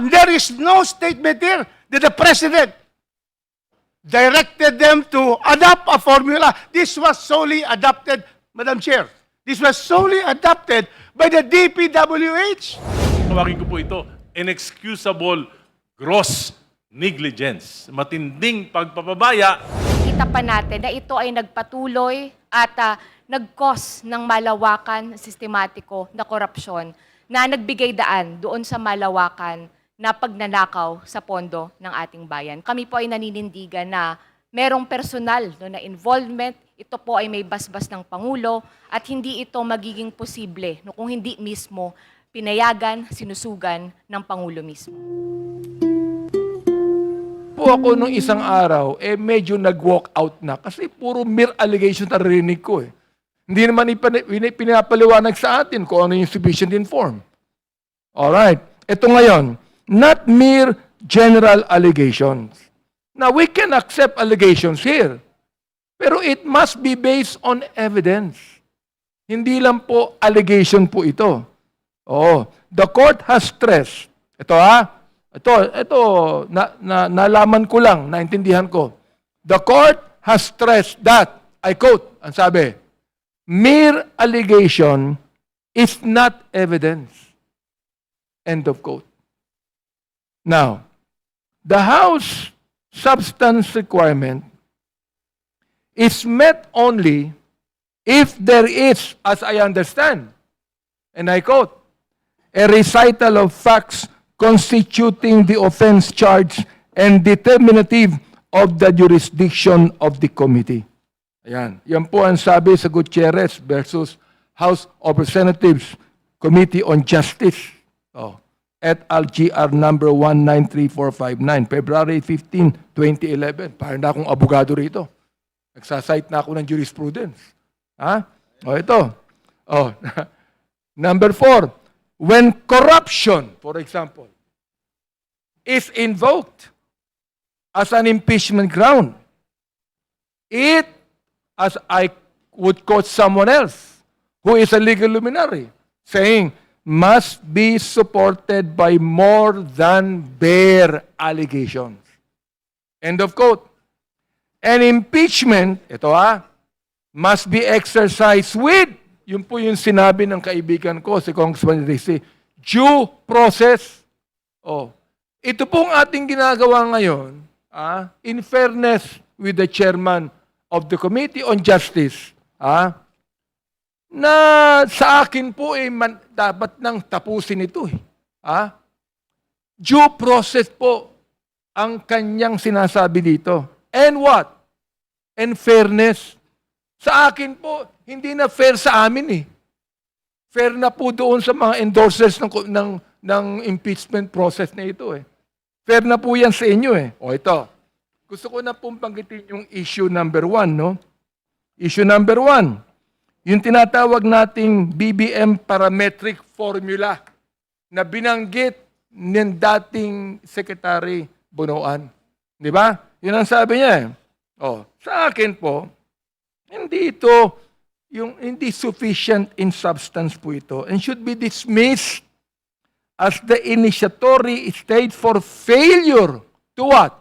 there is no statement here that the President directed them to adopt a formula. This was solely adopted, Madam Chair. This was solely adopted by the DPWH. Tawagin ko po ito, inexcusable gross negligence. Matinding pagpapabaya. Kita pa natin na ito ay nagpatuloy at nag-cause ng malawakan, sistematiko na korupsyon na nagbigay daan doon sa malawakan na pagnanakaw sa pondo ng ating bayan. Kami po ay naninindigan na merong personal na involvement. Ito po ay may basbas ng Pangulo at hindi ito magiging posible kung hindi mismo pinayagan, sinusugan ng Pangulo mismo. Po ako nung isang araw, medyo nag-walk out na kasi puro mere allegation na rinig ko eh. Hindi naman pinapaliwanag sa atin kung ano yung sufficient informed. Alright. Ito ngayon, not mere general allegations. Now, we can accept allegations here. Pero it must be based on evidence. Hindi lang po allegation po ito. The court has stressed. Nalaman ko lang, naintindihan ko. The court has stressed that, I quote, ang sabi, mere allegation is not evidence. End of quote. Now, the House substance requirement is met only if there is, as I understand, and I quote, a recital of facts constituting the offense charge and determinative of the jurisdiction of the committee. Ayan. Yan po ang sabi sa Gutierrez versus House of Representatives Committee on Justice. At LGR number 193459, February 15, 2011. Parang na akong abogado rito. Nagsasite na ako ng jurisprudence. Ito. Number 4, when corruption, for example, is invoked as an impeachment ground, it, as I would quote someone else who is a legal luminary, saying, must be supported by more than bare allegations. End of quote. An impeachment, must be exercised with, yun po yung sinabi ng kaibigan ko, si Congressman Rizzi, due process. Ito pong ating ginagawa ngayon, in fairness with the chairman of the Committee on Justice, na sa akin po dapat nang tapusin ito. Due process po ang kanyang sinasabi dito. And what? And fairness. Sa akin po, hindi na fair sa amin . Fair na po doon sa mga endorsers ng impeachment process na ito . Fair na po yan sa inyo . Ito. Gusto ko na pong banggitin yung issue number 1, no? Issue number 1, yung tinatawag nating BBM parametric formula na binanggit ng dating Secretary Bonoan. Di ba? Yun ang sabi niya . Sa akin po, hindi sufficient in substance po ito and should be dismissed as the initiatory state for failure to what?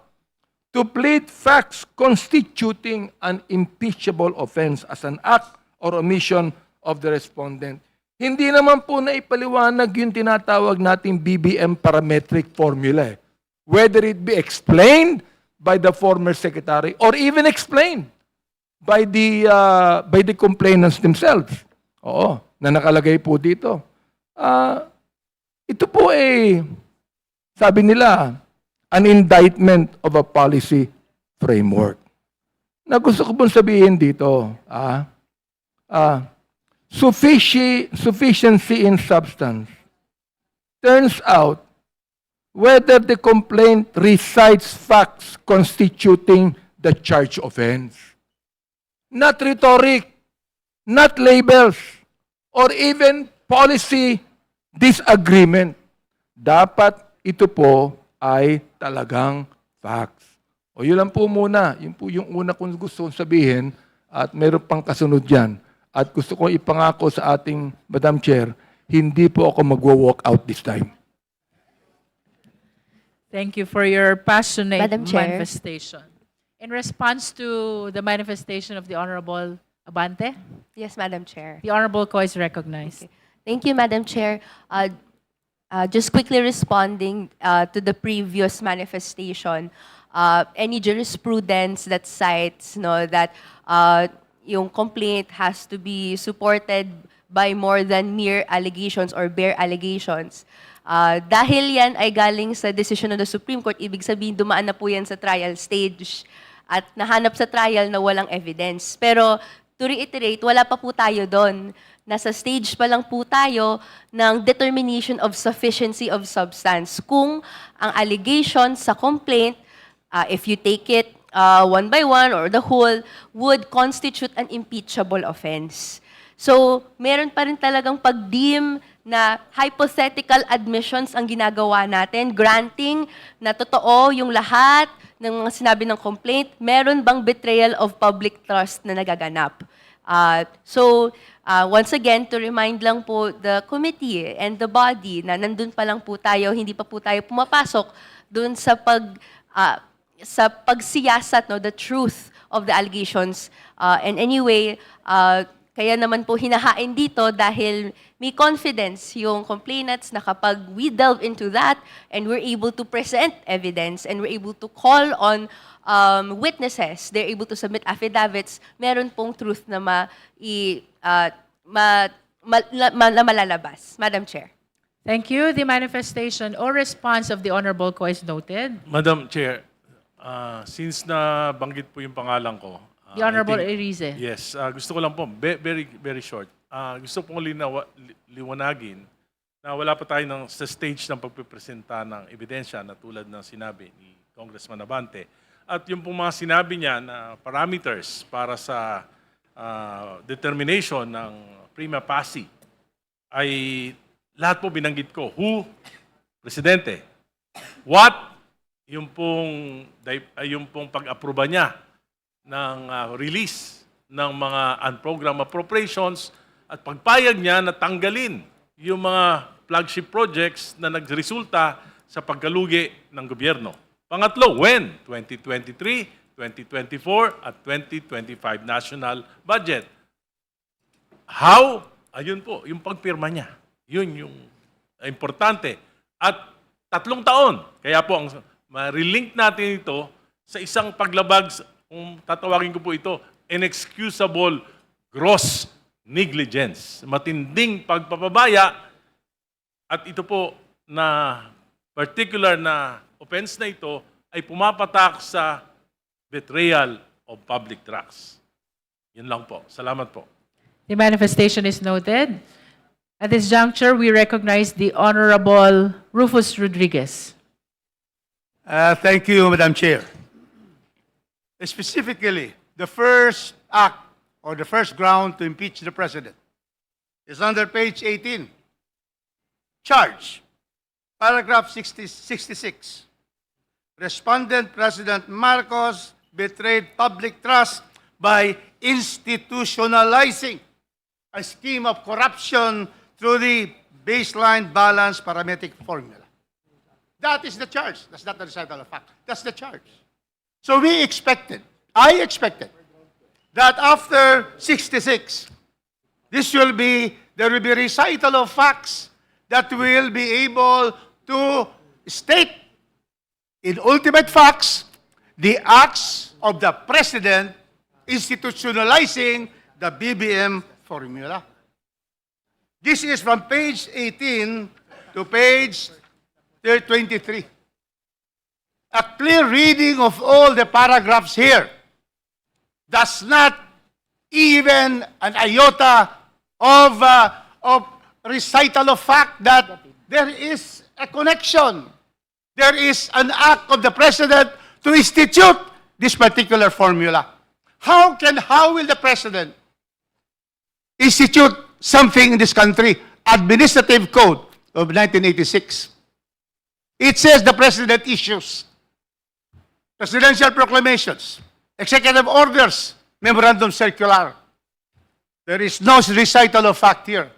To plead facts constituting an impeachable offense as an act or omission of the respondent. Hindi naman po na ipaliwanag yung tinatawag nating BBM parametric formula. Whether it be explained by the former secretary or even explained by the complainants themselves. Na nakalagay po dito. Ito po sabi nila, an indictment of a policy framework. Na gusto ko pong sabihin dito, sufficiency in substance turns out whether the complaint recites facts constituting the charge offense. Not rhetoric, not labels, or even policy disagreement. Dapat ito po ay talagang facts. Yun lang po muna. Yun po yung una kong gusto sabihin at meron pang kasunod yan. At gusto ko ipangako sa ating Madam Chair, hindi po ako magwo-walk out this time. Thank you for your passionate Madam Chair. manifestation. In response to the manifestation of the Honorable Abante, Yes, Madam Chair. the Honorable Ko is recognized. Okay. Thank you, Madam Chair. Just quickly responding to the previous manifestation, any jurisprudence that cites that yung complaint has to be supported by more than mere allegations or bare allegations. Dahil yan ay galing sa decision ng the Supreme Court, ibig sabihin dumaan na po yan sa trial stage at nahanap sa trial na walang evidence. Pero to reiterate, wala pa po tayo doon. Nasa stage pa lang po tayo ng determination of sufficiency of substance. Kung ang allegation sa complaint, if you take it one by one or the whole, would constitute an impeachable offense. So, meron pa rin talagang pag-deem na hypothetical admissions ang ginagawa natin, granting na totoo yung lahat ng mga sinabi ng complaint, meron bang betrayal of public trust na nagaganap? Once again, to remind lang po the committee and the body na nandun pa lang po tayo, hindi pa po tayo pumapasok dun sa pagsiyasat, the truth of the allegations. And anyway, kaya naman po hinahain dito dahil may confidence yung complainants na kapag we delve into that and we're able to present evidence and we're able to call on witnesses, they're able to submit affidavits, meron pong truth na malalabas. Madam Chair. Thank you. The manifestation or response of the Honorable Ko is noted. Madam Chair, since nabanggit po yung pangalan ko, The Honorable I think- Erize. Yes, gusto ko lang po, very, very short. Gusto pong liwanagin na wala pa tayo sa stage ng pagpipresenta ng ebidensya na tulad ng sinabi ni Congressman Abante. At yung pong mga sinabi niya na parameters para sa determination ng prima facie ay lahat po binanggit ko. Who? Presidente. What? Yung pong pag-aproba niya ng release ng mga unprogrammed appropriations at pagpayag niya na tanggalin yung mga flagship projects na nagresulta sa pagkalugi ng gobyerno. Pangatlo, when? 2023, 2024, at 2025 national budget. How? Ayun po, yung pagpirma niya. Yun yung importante. At 3 taon. Kaya po, ma-relink natin ito sa isang paglabag, kung tatawagin ko po ito, inexcusable gross negligence. Matinding pagpapabaya at ito po na particular na offense na ito ay pumapatak sa betrayal of public trust. Yun lang po. Salamat po. The manifestation is noted. At this juncture, we recognize the Honorable Rufus Rodriguez. Thank you, Madam Chair. Specifically, the first act or the first ground to impeach the President is under page 18. Charge, paragraph 66. Respondent President Marcos betrayed public trust by institutionalizing a scheme of corruption through the baseline balance parametric formula. That is the charge. That's not the recital of fact. That's the charge. So I expected, that after 66, there will be recital of facts that will be able to state in ultimate facts the acts of the President institutionalizing the BBM formula. This is from page 18 to page 23. A clear reading of all the paragraphs here does not even an iota of recital of fact that there is a connection. There is an act of the President to institute this particular formula. How will the President institute something in this country? Administrative Code of 1986. It says the President issues presidential proclamations, executive orders, memorandum circular. There is no recital of fact here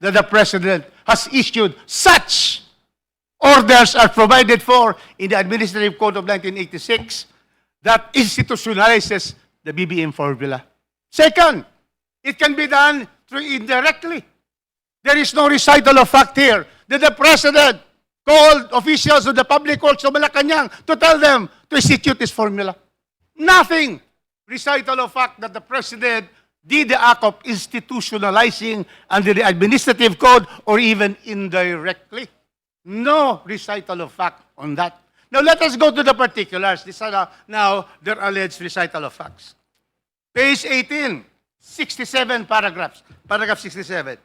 that the President has issued such orders are provided for in the Administrative Code of 1986 that institutionalizes the BBM formula. Second, it can be done through indirectly. There is no recital of fact here that the President called officials of the Public Works of Malacanang to tell them to institute this formula. Nothing recital of fact that the President did the act of institutionalizing under the Administrative Code or even indirectly. No recital of fact on that. Now let us go to the particulars. These are now their alleged recital of facts. Page 18, 67 paragraphs. Paragraph 67.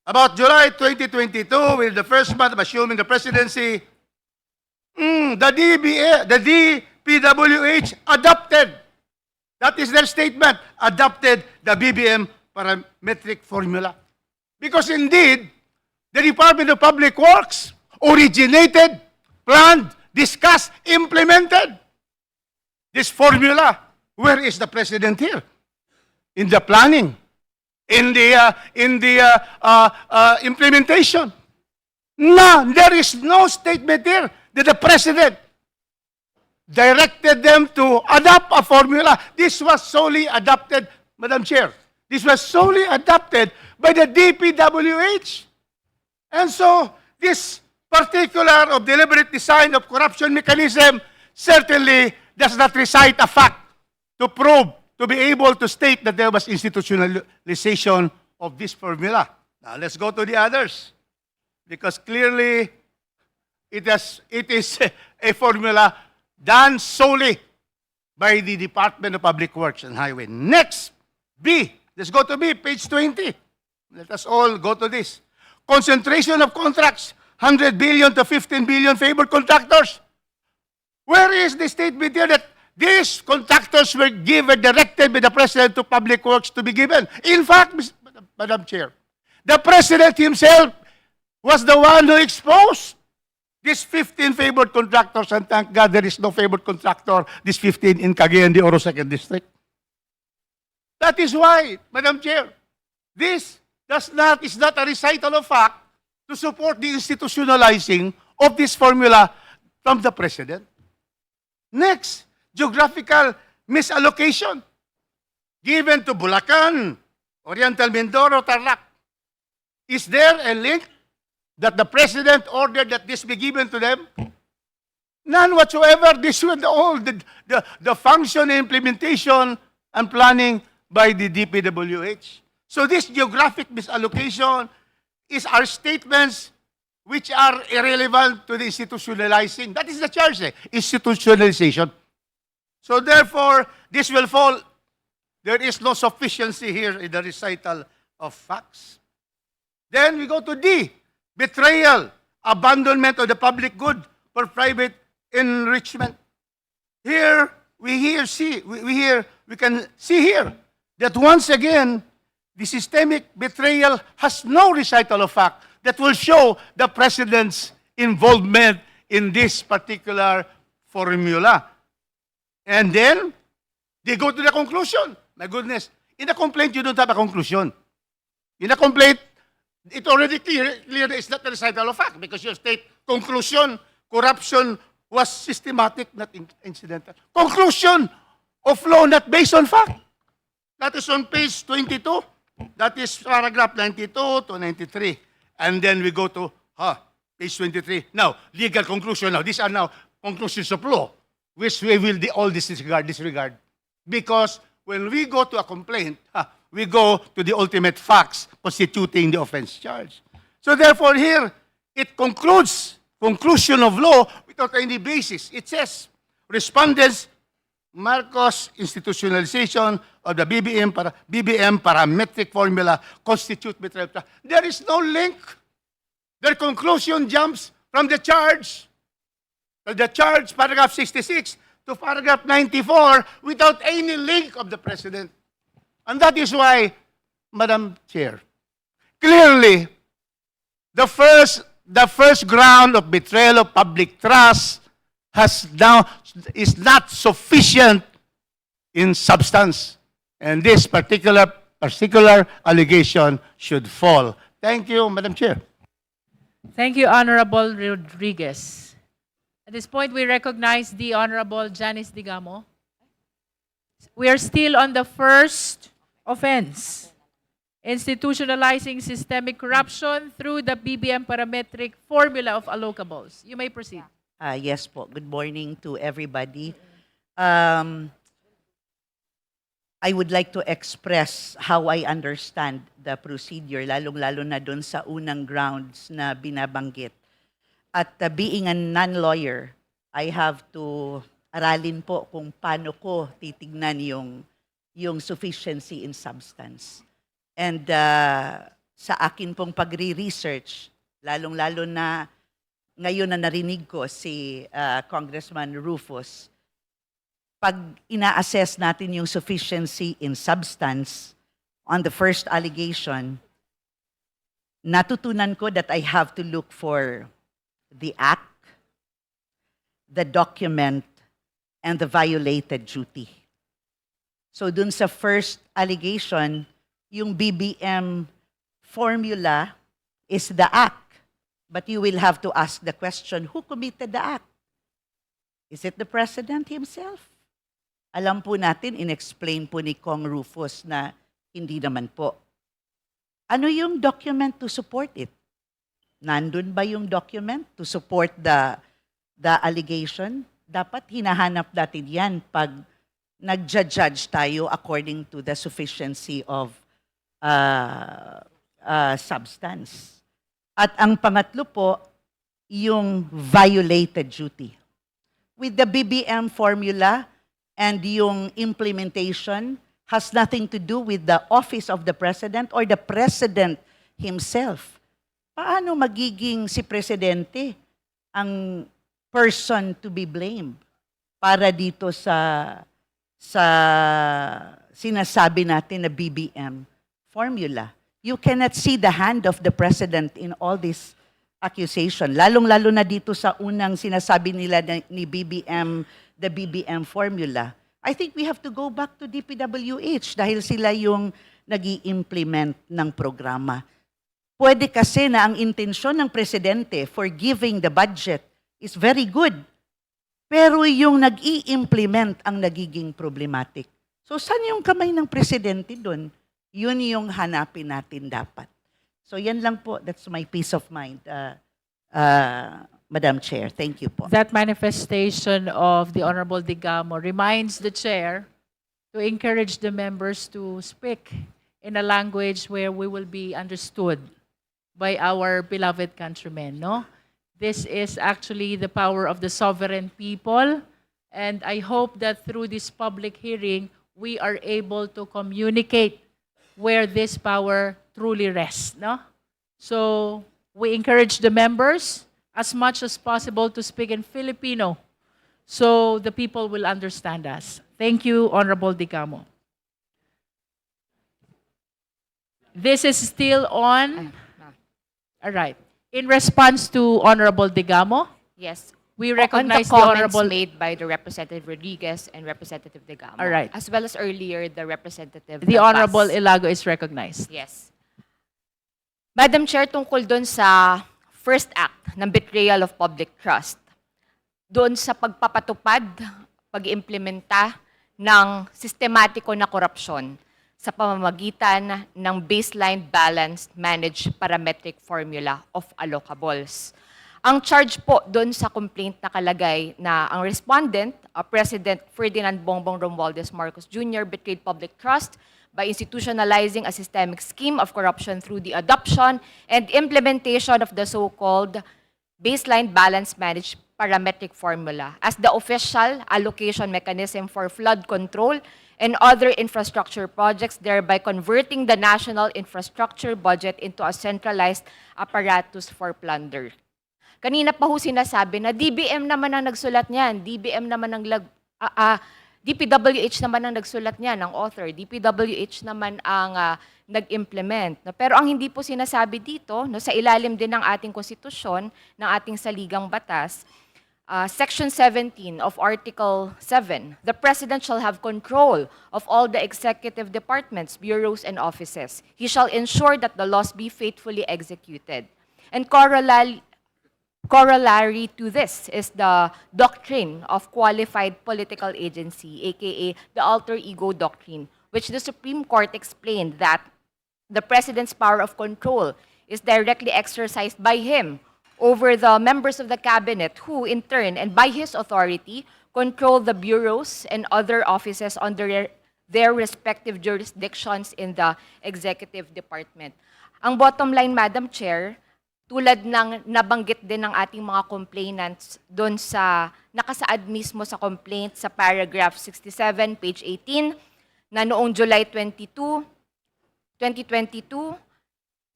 About July 2022, with the first month of assuming the presidency, the DPWH adopted, that is their statement, adopted the BBM parametric formula. Because indeed, the Department of Public Works originated, planned, discussed, implemented this formula. Where is the President here? In the planning, in the implementation. No, there is no statement here that the President directed them to adopt a formula. This was solely adopted, Madam Chair. This was solely adopted by the DPWH. And so, this particular of deliberate design of corruption mechanism certainly does not recite a fact to prove, to be able to state that there was institutionalization of this formula. Now, let's go to the others. Because clearly, it is a formula done solely by the Department of Public Works and Highway. Next, B. Let's go to B, page 20. Let us all go to this. Concentration of contracts, 100 billion to 15 billion favored contractors. Where is the statement here that these contractors were directed by the President to Public Works to be given? In fact, Madam Chair, the President himself was the one who exposed these 15 favored contractors, and thank God there is no favored contractor, these 15 in Cagayan de Oro 2nd District. That is why, Madam Chair, this is not a recital of fact to support the institutionalizing of this formula from the President. Next, geographical misallocation given to Bulacan, Oriental Mindoro, Tarlac. Is there a link that the President ordered that this be given to them? None whatsoever. This was all the function, implementation, and planning by the DPWH. So this geographic misallocation are statements which are irrelevant to the institutionalizing. That is the charge, institutionalization. So therefore, this will fall. There is no sufficiency here in the recital of facts. Then we go to D, betrayal, abandonment of the public good for private enrichment. Here, we can see here that once again, the systemic betrayal has no recital of fact that will show the President's involvement in this particular formula. And then, they go to the conclusion. My goodness, in a complaint, you don't have a conclusion. In a complaint, it already clear it's not a recital of fact because you state conclusion, corruption was systematic, not incidental. Conclusion of law not based on fact. That is on page 22. That is paragraph 92 to 93. And then we go to page 23. Now, legal conclusion. Now, these are now conclusions of law, which we will all disregard. Because when we go to a complaint, we go to the ultimate facts constituting the offense charge. So therefore here, it concludes, conclusion of law without any basis. It says, respondents Marcos institutionalization of the BBM parametric formula constitute betrayal. There is no link. Their conclusion jumps from the charge, paragraph 66, to paragraph 94 without any link of the President. And that is why, Madam Chair, clearly, the first ground of betrayal of public trust is not sufficient in substance. And this particular allegation should fall. Thank you, Madam Chair. Thank you, Honorable Rodriguez. At this point, we recognize the Honorable Janice Digamo. We are still on the first offense, institutionalizing systemic corruption through the BBM parametric formula of allocables. You may proceed. Yes po. Good morning to everybody. I would like to express how I understand the procedure, lalong-lalo na doon sa unang grounds na binabanggit. At being a non-lawyer, I have to aralin po kung paano ko titignan yung sufficiency in substance. And sa akin pong pagre-research, lalong-lalo na ngayon na narinig ko si Congressman Rufus, pag ina-assess natin yung sufficiency in substance on the first allegation, natutunan ko that I have to look for the act, the document, and the violated duty. So dun sa first allegation, yung BBM formula is the act. But you will have to ask the question, who committed the act? Is it the President himself? Alam po natin, in-explain po ni Kong Rufus na hindi naman po. Ano yung document to support it? Nandun ba yung document to support the allegation? Dapat hinahanap natin yan pag nag-judge tayo according to the sufficiency of substance. At ang pangatlo po, yung violated duty. With the BBM formula and yung implementation has nothing to do with the office of the President or the President himself. Paano magiging si Presidente ang person to be blamed para dito sa sinasabi natin na BBM formula? You cannot see the hand of the President in all this accusation. Lalong-lalo na dito sa unang sinasabi nila ni BBM, the BBM formula. I think we have to go back to DPWH dahil sila yung nag-i-implement ng programa. Pwede kasi na ang intensyon ng Presidente for giving the budget is very good. Pero yung nag-i-implement ang nagiging problematic. So saan yung kamay ng Presidente doon? Yun yung hanapin natin dapat. So yan lang po. That's my peace of mind, Madam Chair. Thank you po. That manifestation of the Honorable Digamo reminds the Chair to encourage the members to speak in a language where we will be understood by our beloved countrymen, no? This is actually the power of the sovereign people, and I hope that through this public hearing, we are able to communicate where this power truly rests, no? So, we encourage the members as much as possible to speak in Filipino so the people will understand us. Thank you, Honorable Digamo. This is still on. All right. In response to Honorable Digamo, Yes. we On recognize the the comments Honorable... made by the Representative Rodriguez and Representative Digamo. All right. As well as earlier, the Representative The Labas. Honorable Ilago is recognized. Yes. Madam Chair, tungkol doon sa first act ng betrayal of public trust, doon sa pagpapatupad, pag-implementa ng sistematiko na korupsyon sa pamamagitan ng baseline balanced managed parametric formula of allocables. Ang charge po doon sa complaint nakalagay na ang respondent, President Ferdinand Bongbong Romualdez Marcos Jr. betrayed public trust by institutionalizing a systemic scheme of corruption through the adoption and implementation of the so-called baseline balance managed parametric formula as the official allocation mechanism for flood control and other infrastructure projects, thereby converting the national infrastructure budget into a centralized apparatus for plunder. Kanina pa ho sinasabi na DBM naman ang nagsulat niyan, DPWH naman ang nagsulat niyan, ang author, DPWH naman ang nag-implement. No? Pero ang hindi po sinasabi dito, no, sa ilalim din ng ating konstitusyon, ng ating saligang batas, Section 17 of Article 7, the President shall have control of all the executive departments, bureaus, and offices. He shall ensure that the laws be faithfully executed. And corollary to this is the doctrine of qualified political agency, aka the alter ego doctrine, which the Supreme Court explained that the president's power of control is directly exercised by him over the members of the cabinet who, in turn, and by his authority, control the bureaus and other offices under their respective jurisdictions in the executive department. Ang bottom line, Madam Chair, tulad ng nabanggit din ng ating mga complainants doon sa nakasaad mismo sa complaint sa paragraph 67, page 18, na noong July 22, 2022,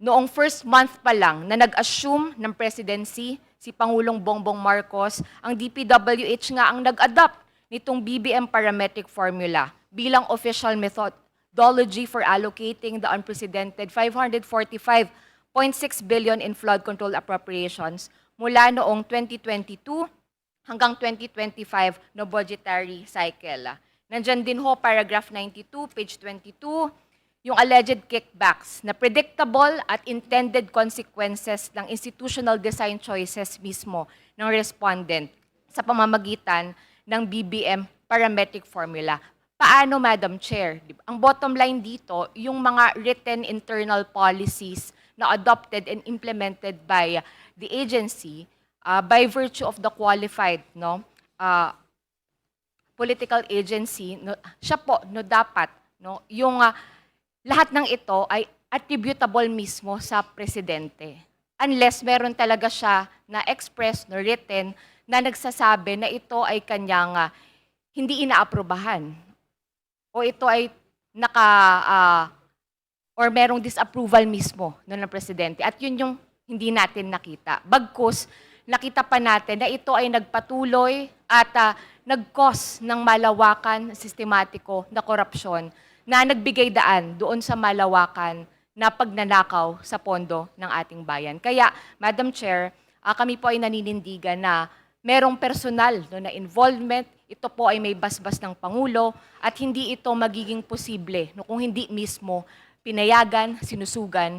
noong first month pa lang na nag-assume ng presidency si Pangulong Bongbong Marcos, ang DPWH nga ang nag-adopt nitong BBM parametric formula bilang official methodology for allocating the unprecedented 545.6 billion in flood control appropriations mula noong 2022 hanggang 2025 no budgetary cycle. Nandyan din ho, paragraph 92, page 22, yung alleged kickbacks na predictable at intended consequences ng institutional design choices mismo ng respondent sa pamamagitan ng BBM parametric formula. Paano, Madam Chair? Ang bottom line dito, yung mga written internal policies na adopted and implemented by the agency by virtue of the qualified political agency, siya po dapat yung lahat ng ito ay attributable mismo sa presidente. Unless meron talaga siya na express, no written, na nagsasabi na ito ay kanyang hindi inaaprubahan. O ito ay or merong disapproval mismo ng presidente. At yun yung hindi natin nakita. Bagkus, nakita pa natin na ito ay nagpatuloy at nag-cause ng malawakan, sistematiko na korupsyon na nagbigay daan doon sa malawakan na pagnanakaw sa pondo ng ating bayan. Kaya, Madam Chair, kami po ay naninindigan na merong personal na involvement, ito po ay may basbas ng Pangulo at hindi ito magiging posible kung hindi mismo pinayagan, sinusugan